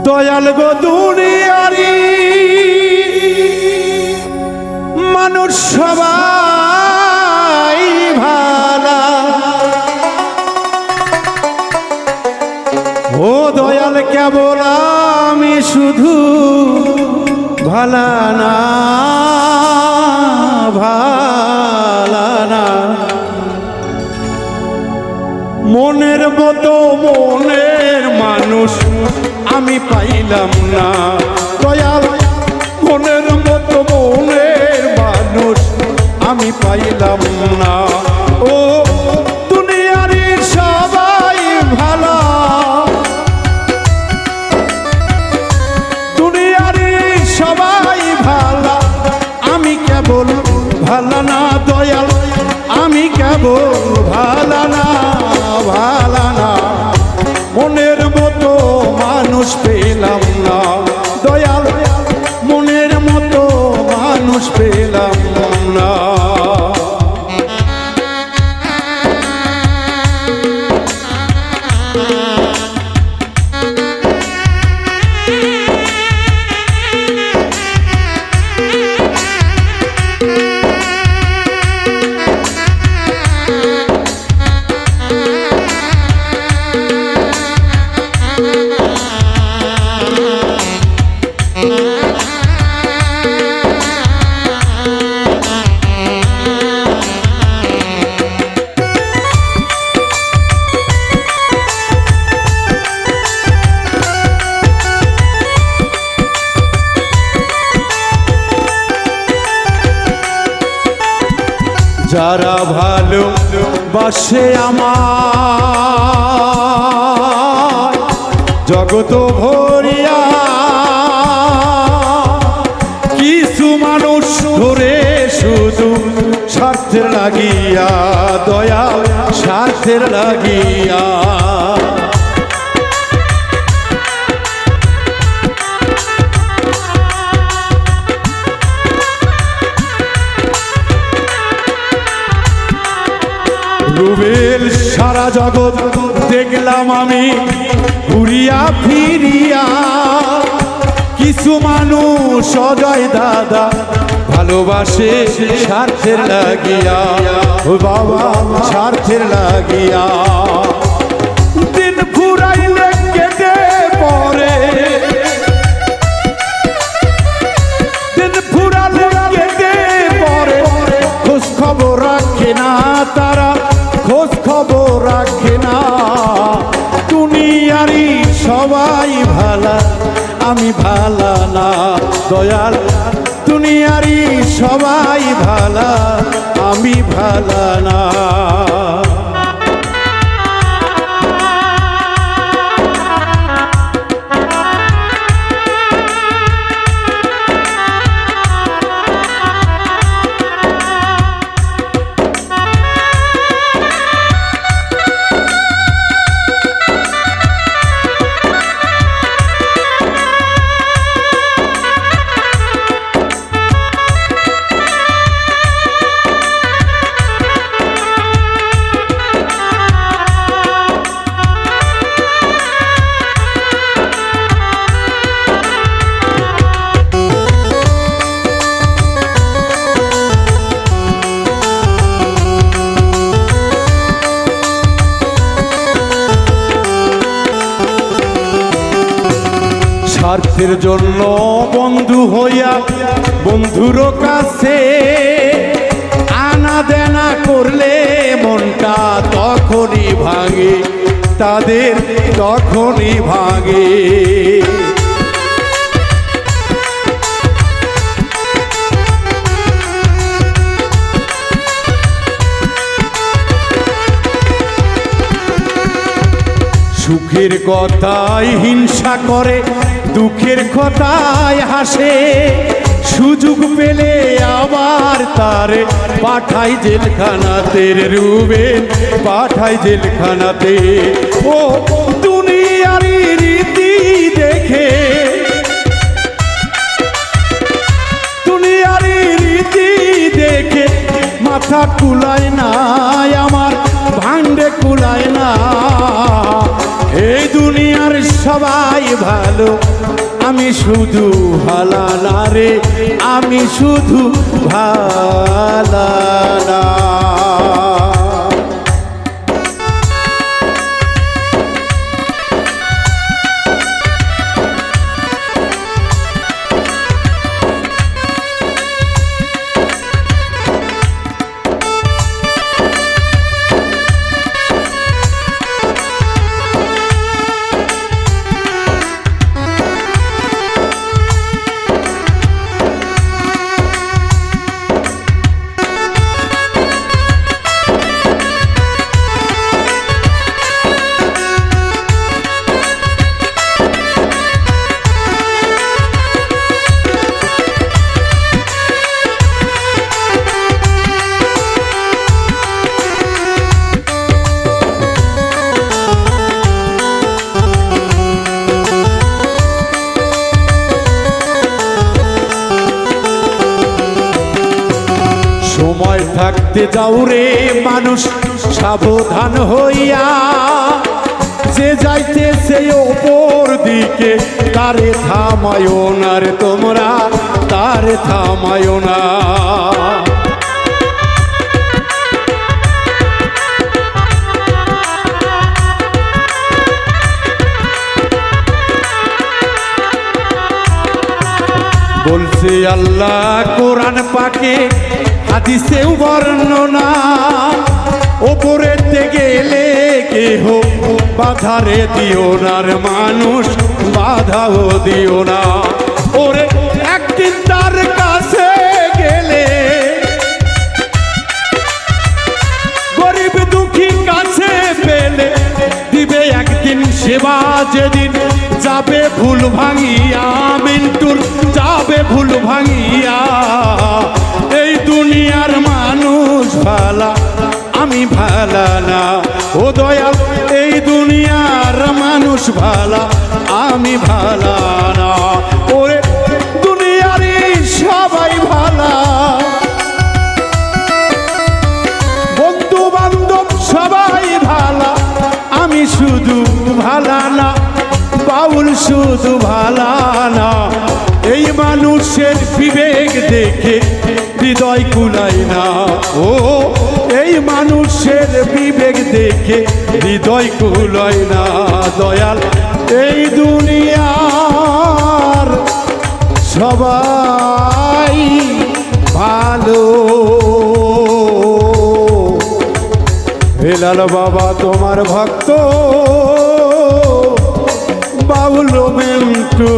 দয়াল গো দুনিয়ারি মানুষ সবাই ভালা, ও দয়াল কেবল আমি শুধু ভালা না, ভালা না। মনের মতো মনের মানুষ আমি পাইলাম না দয়াল, মনের মতো মনের মানুষ আমি পাইলাম না। ও দুনিয়ারি সবাই ভালো, দুনিয়ারি সবাই ভালো, আমি কেবল ভালো না দয়াল, আমি কেবল ভালো না, ভালো না। মনের মতো মানুষ পেলাম না দয়াল, মনের মতো মানুষ পেলাম না। যারা ভালো বাসে আমার জগত ভরিয়া, কিছু মানুষ ধরে শুধু স্বার্থের লাগিয়া দয়াল, স্বার্থের লাগিয়া। রুবেল সারা জগৎ দেখলাম আমি ঘুরিয়া ফিরিয়া, কিছু মানুষ অজয় দাদা ভালোবাসে স্বার্থের লাগিয়া, ও বাবা স্বার্থের লাগিয়া। দিন ফুরাইলে কেটে পরে, দিন ফুরালে কেটে পরে, খোঁজ খবর রাখে না তারা, খোঁজ খবর রাখে না। দুনিয়ারি সবাই ভালা, আমি ভালা না দয়াল, দুনিয়ারি সবাই ভালা, আমি ভালা না। স্বার্থের জন্য বন্ধু হইয়া বন্ধুর কাছে আনা দেনা করলে মনটা তখনই ভাঙে, তাদের তখনই ভাঙে। সুখের কথায় হিংসা করে, দুঃখের কথায় হাসে, সুযোগ পেলে আবার তারে পাঠাই জেলখানাতে, রুবেল পাঠাই জেলখানাতে। ও দুনিয়ারি রীতি দেখে, দুনিয়ারি রীতি দেখে মাথা কুলায় না আমার, ভান্ডে কুলায় না। এই দুনিয়ার সবাই ভালো, আমি শুধু ভালো না রে, আমি শুধু ভালো না। সময় থাকতে যাও রে মানুষ সাবধান হইয়া, যে যাইতেছে ওপর দিকে তারে থামায় না রে, তোমরা তারে থামায় না। বলছে আল্লাহ কোরআন পাকে, হাদিসেও বর্ণনা, ওপরেতে গেলে কেহ বাধারে দিও না রে মানুষ, বাধাও দিও না। ওরে একদিন তার কাছে গেলে, গরিব দুঃখী কাছে পেলে দিবে একদিন সেবা, যেদিন যাবে ভুল ভাঙিয়া, মিন্টুর যাবে ভুল ভাঙিয়া। এই দুনিয়ার মানুষ ভালা, আমি ভালা না ও দয়াল, এই দুনিয়ার মানুষ ভালা, আমি ভালা না। ওরে দুনিয়ারই সবাই ভালা, বন্ধু বান্ধব সবাই ভালা, আমি শুধু ভালা না, বাউল শুধু ভালা না। এই মানুষের বিবেক দেখে হৃদয় কুলায় না, ও এই মানুষের বিবেক দেখে হৃদয় কুলায় না। দয়াল এই দুনিয়ার সবাই ভালো। হেলাল বাবা তোমার ভক্ত বাউল মিন্টু।